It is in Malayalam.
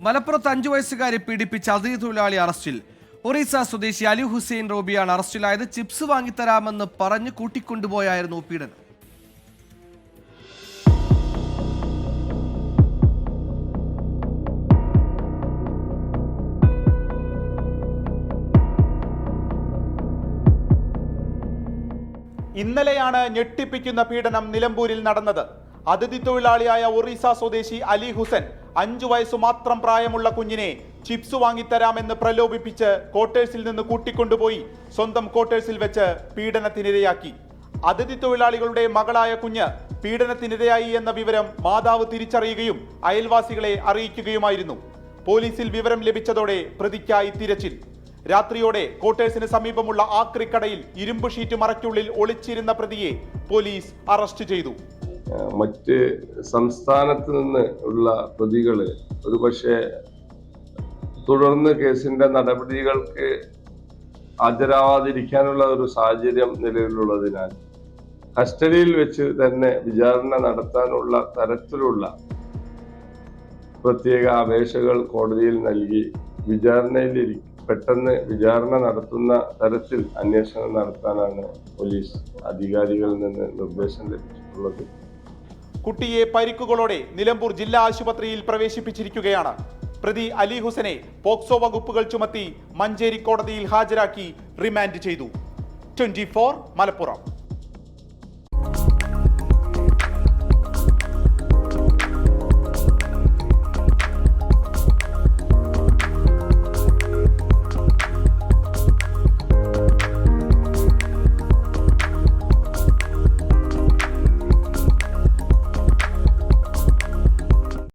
മലപ്പുറത്ത് 5 വയസ്സുകാരെ പീഡിപ്പിച്ച അതിഥി തൊഴിലാളി അറസ്റ്റിൽ. ഒറീസ സ്വദേശി അലി ഹുസൈൻ റോബിയാണ് അറസ്റ്റിലായത്. ചിപ്സ് വാങ്ങിത്തരാമെന്ന് പറഞ്ഞ് കൂട്ടിക്കൊണ്ടുപോയായിരുന്നു പീഡനം. ഇന്നലെയാണ് ഞെട്ടിപ്പിക്കുന്ന പീഡനം നിലമ്പൂരിൽ നടന്നത്. അതിഥി തൊഴിലാളിയായ ഒറീസ സ്വദേശി അലി ഹുസൈൻ 5 വയസ്സു മാത്രം പ്രായമുള്ള കുഞ്ഞിനെ ചിപ്സ് വാങ്ങിത്തരാമെന്ന് പ്രലോഭിപ്പിച്ച് ക്വാർട്ടേഴ്സിൽ നിന്ന് കൂട്ടിക്കൊണ്ടുപോയി സ്വന്തം ക്വാർട്ടേഴ്സിൽ വെച്ച് പീഡനത്തിനിരയാക്കി. അതിഥി തൊഴിലാളികളുടെ മകളായ കുഞ്ഞ് പീഡനത്തിനിരയായി എന്ന വിവരം മാതാവ് തിരിച്ചറിയുകയും അയൽവാസികളെ അറിയിക്കുകയുമായിരുന്നു. പോലീസിൽ വിവരം ലഭിച്ചതോടെ പ്രതിക്കായി തിരച്ചിൽ. രാത്രിയോടെ ക്വാർട്ടേഴ്സിന് സമീപമുള്ള ആക്രിക്കടയിൽ ഇരുമ്പ് ഷീറ്റ് മറയ്ക്കുള്ളിൽ ഒളിച്ചിരുന്ന പ്രതിയെ പോലീസ് അറസ്റ്റ് ചെയ്തു. മറ്റ് സംസ്ഥാനത്ത് നിന്ന് ഉള്ള പ്രതികള് ഒരുപക്ഷെ തുടർന്ന് കേസിന്റെ നടപടികൾക്ക് ഹാജരാവാതിരിക്കാനുള്ള ഒരു സാഹചര്യം നിലവിലുള്ളതിനാൽ കസ്റ്റഡിയിൽ വെച്ച് തന്നെ വിചാരണ നടത്താനുള്ള തരത്തിലുള്ള പ്രത്യേക അപേക്ഷകൾ കോടതിയിൽ നൽകി പെട്ടെന്ന് വിചാരണ നടത്തുന്ന തരത്തിൽ അന്വേഷണം നടത്താനാണ് പോലീസ് അധികാരികളിൽ നിന്ന് നിർദ്ദേശം ലഭിച്ചിട്ടുള്ളത്. കുട്ടിയെ പരിക്കുകളോടെ നിലമ്പൂർ ജില്ലാ ആശുപത്രിയിൽ പ്രവേശിപ്പിച്ചിരിക്കുകയാണ്. പ്രതി അലി ഹുസൈനെ പോക്സോ വകുപ്പുകൾ ചുമത്തി മഞ്ചേരി കോടതിയിൽ ഹാജരാക്കി റിമാൻഡ് ചെയ്തു. 24 മലപ്പുറം.